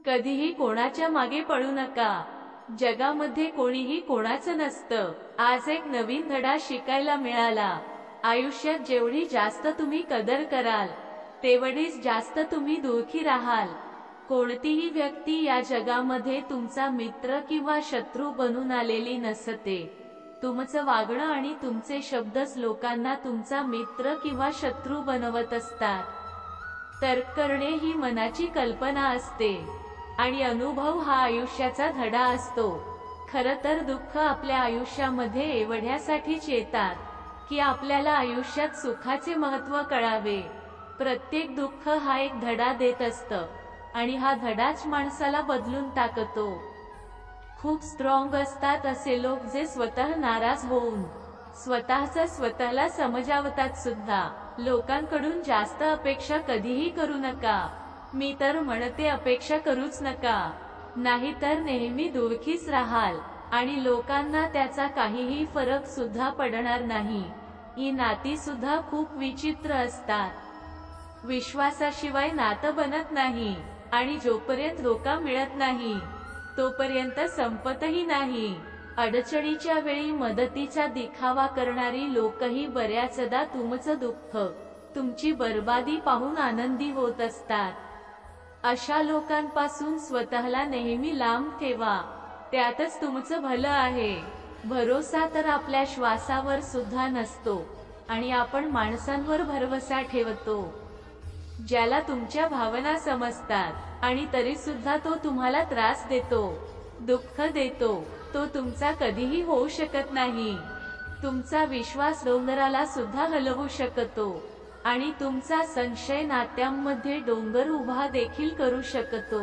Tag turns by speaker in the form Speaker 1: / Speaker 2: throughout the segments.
Speaker 1: कधीही कोणाच्या मागे पळू नका। जगामध्ये कोणीही कोणाचं नसतं। आज एक नवीन धडा शिकायला मिळाला। आयुष्यात जेवढी जास्त तुम्ही कदर कराल तेवढीच जास्त तुम्ही दुःखी राहाल। कोणतीही व्यक्ती या जगामध्ये तुमचा मित्र किंवा शत्रू बनून आलेली नसते। तुमचं वागणं आणि तुमचे शब्दच लोकांना तुमचा मित्र किंवा शत्रू बनवत असतात। तर्क करणे ही मनाची कल्पना असते आणि अनुभव हा आयुष्याचा धडा असतो। खरं तर दुःख आपल्या आयुष्यामध्ये एवढ्यासाठीच येतात की आपल्याला आयुष्यात सुखाचे महत्त्व कळावे। प्रत्येक दुःख हा एक धडा देत असतं आणि हा धडाच माणसाला बदलून टाकतो। खूप स्ट्रॉंग असतात असे लोक जे स्वतः नाराज होऊन स्वतःला समजावतात सुद्धा। लोकांकडून जास्त अपेक्षा कधीही करू नका। मी तर म्हणते अपेक्षा करूच नका, नाहीतर नेहमी दुःखीच राहाल आणि लोकांना त्याचा काहीही फरक सुद्धा पडणार नाही। ही नाती सुद्धा खूप विचित्र असतात। विश्वासाशिवाय नातं बनत नाही आणि जोपर्यंत धोका मिळत नाही तोपर्यंत संपतही नाही। अडचणीच्या वेळी मदतीचा दिखावा करणारी लोकही बऱ्याचदा तुमचं दुःख, तुमची बर्बादी पाहून आनंदी होत असतात। अशा लोकांपासून स्वतःला नेहमी लांब ठेवा, त्यातच तुमचं भलं आहे। भरोसा तर आपल्या श्वासावर सुद्धा नसतो आणि आपण माणसांवर भरवसा ठेवतो। ज्याला तुमच्या भावना समजतात आणि तरी सुद्धा तो तुम्हाला त्रास देतो, दुःख देतो, तो तुमचा कधीही होऊ शकत नाही। तुमचा विश्वास डोंगराला सुद्धा हलवू शकतो आणि तुमचा संशय नात्यांमध्ये डोंगर उभा देखील करू शकतो।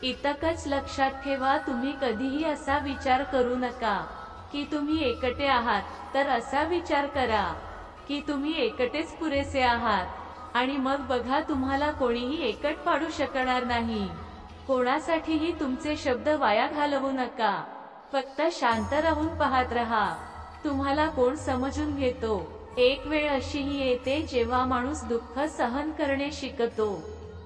Speaker 1: इतकंच लक्षात ठेवा, तुम्ही कधीही असा विचार करू नका की तुम्ही एकटे आहात, तर असा विचार करा की तुम्ही एकटेच पुरेसे आहात आणि मग बघा तुम्हाला कोणीही एकट पाडू शकणार नाही। कोणासाठीही तुमचे शब्द वाया घालवू नका, फक्त शांत राहून पाहत रहा, तुम्हाला कोण समजून घेतो। एक वेळ अशीही येते जेव्हा माणूस दुःख सहन करणे शिकतो।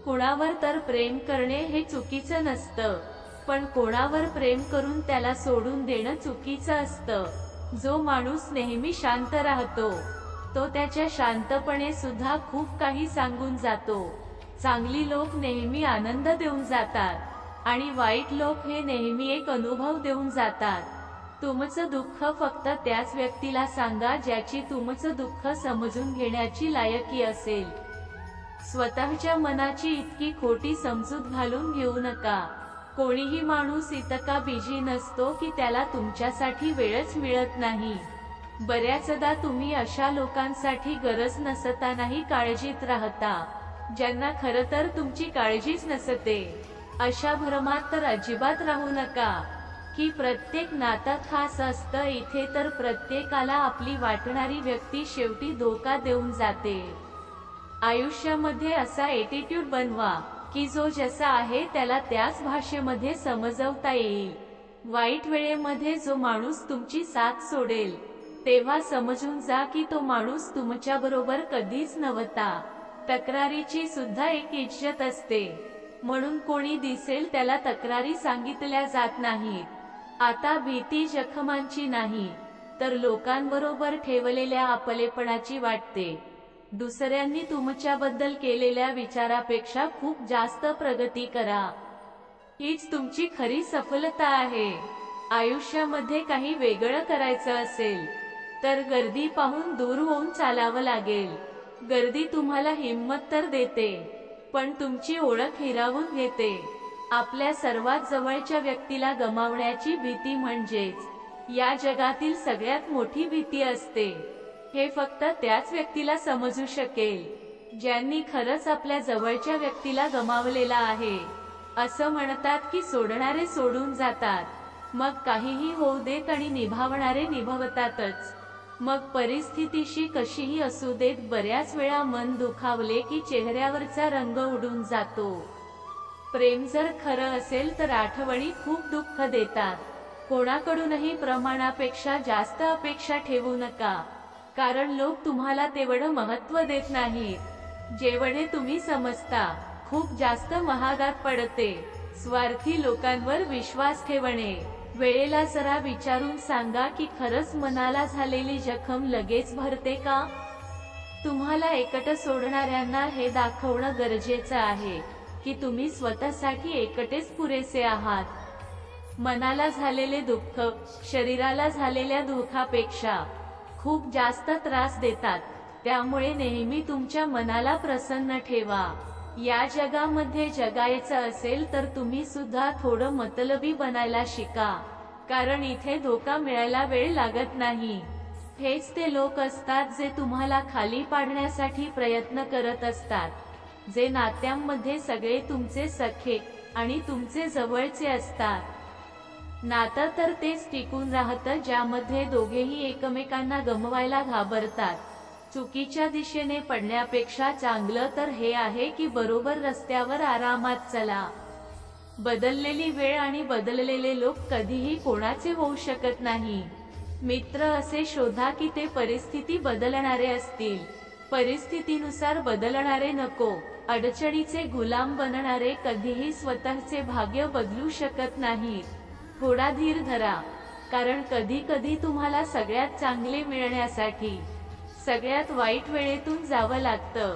Speaker 1: कुणावर तर प्रेम करणे हे चुकीचं नसतं, पण कोणावर प्रेम करून त्याला सोडून देणं चुकीचं असतं। जो माणूस नेहमी शांत राहतो तो त्याच्या शांतपणे सुद्धा खूप काही सांगून जातो। चांगली लोक नेहमी आनंद देऊन जातात आणि वाईट लोक हे नेहमी एक अनुभव देऊन जातात। तुमचं दुःख फक्त त्याच व्यक्तीला सांगा ज्याची तुमचं दुःख समजून घेण्याची लायकी असेल। स्वतःच्या मनाची इतकी खोटी समजूत घालून घेऊ नका। कोणीही माणूस इतका बिझी नसतो की त्याला तुमच्यासाठी वेळच मिळत नाही। बऱ्याचदा तुम्ही अशा लोकांसाठी गरज नसतानाही काळजीत राहता, ज्यांना खरं तर तुमची काळजीच नसते। अशा भ्रमात तर अजिबात राहू नका की प्रत्येक नातं खास असतं। इथे तर प्रत्येकाला आपली वाटणारी व्यक्ती शेवटी धोका देऊन जाते। आयुष्यामध्ये असा एटिट्यूड बनवा की जो जसा आहे त्याला त्याच भाषेमध्ये समजवता येईल। वाईट वेळेमध्ये जो माणूस तुमची साथ सोडेल तेव्हा समजून जा की तो माणूस तुमच्याबरोबर कधीच नव्हता। तक्रारीची सुद्धा एक इज्जत असते, म्हणून कोणी दिसेल त्याला तक्रारी सांगितल्या जात नाहीत। आता भीती जखमांची नाही तर लोकांबरोबर ठेवलेल्या आपलेपणाची वाटते। दुसऱ्यांनी तुमच्याबद्दल केलेल्या विचारापेक्षा खूप जास्त प्रगती करा, हीच तुमची खरी सफलता आहे। आयुष्यामध्ये काही वेगळं करायचं असेल तर गर्दी पाहून दूर होऊन चालावं लागेल। गर्दी तुम्हाला हिंमत तर देते, पण तुमची ओळख हिरावून घेते। आपल्या सर्वात जवळच्या व्यक्तीला गमावण्याची भीती म्हणजेच या जगातील सगळ्यात मोठी भीती असते। हे फक्त त्याच व्यक्तीला समजू शकेल ज्यांनी खरंच आपल्या जवळच्या व्यक्तीला गमावलेला आहे। असं म्हणतात की सोडणारे सोडून जातात, मग काहीही होऊ देत, आणि निभावणारे निभवतातच। मग परिस्थितीशी कशीही असू देत, बऱ्याच वेळा मन दुखावले की चेहऱ्यावरचा रंग उडून जातो। प्रेम जर खरं असेल तर आठवणी खूप दुःख देतात। कोणाकडूनही प्रमाणापेक्षा जास्त अपेक्षा ठेवू नका, कारण लोक तुम्हाला तेवढं महत्त्व देत नाहीत जेवढे तुम्ही समजता। खूप जास्त महागात पडते। स्वार्थी लोकांवर विश्वास ठेवणे. वेळेला जरा विचारून सांगा की खरंच मनाला झालेली जखम लगेच भरते का? तुम्हाला एकटं सोडणाऱ्यांना हे दाखवणं गरजेचं आहे की तुम्ही स्वतःसाठी एकटेच पुरेसे आहात. मनाला झालेले दुःख शरीराला झालेल्या दुःखापेक्षा खूप जास्त त्रास देतात. त्यामुळे नेहमी तुमच्या मनाला प्रसन्न ठेवा. या जगामध्ये जगायचं असेल तर तुम्ही सुद्धा थोडं मतलबी बनायला शिका, कारण इथे धोका मिळायला वेळ लागत नाही. हेच ते लोक असतात जे तुम्हाला खाली पाडण्यासाठी प्रयत्न करत असतात. जे नात्यांमध्ये सगळे तुमचे सखे आणि तुमचे जवळचे असतात. नातं तर तेच टिकून राहतं ज्यामध्ये दोघेही एकमेकांना गमवायला घाबरतात. चुकीच्या दिशेने पडण्यापेक्षा चांगलं तर हे आहे की बरोबर रस्त्यावर आरामात चला. बदललेली वेळ आणि बदललेले लोक कधीही कोणाचे होऊ शकत नाही. मित्र असे शोधा की ते परिस्थिती बदलणारे असतील. परिस्थितीनुसार बदलणारे नको. अडचणीचे गुलाम बनणारे कधीही स्वतःचे भाग्य बदलू शकत नाहीत. थोडा धीर धरा, कारण कधी कधी तुम्हाला सगळ्यात चांगले मिळण्यासाठी सगळ्यात वाईट वेळेतून जावं लागतं.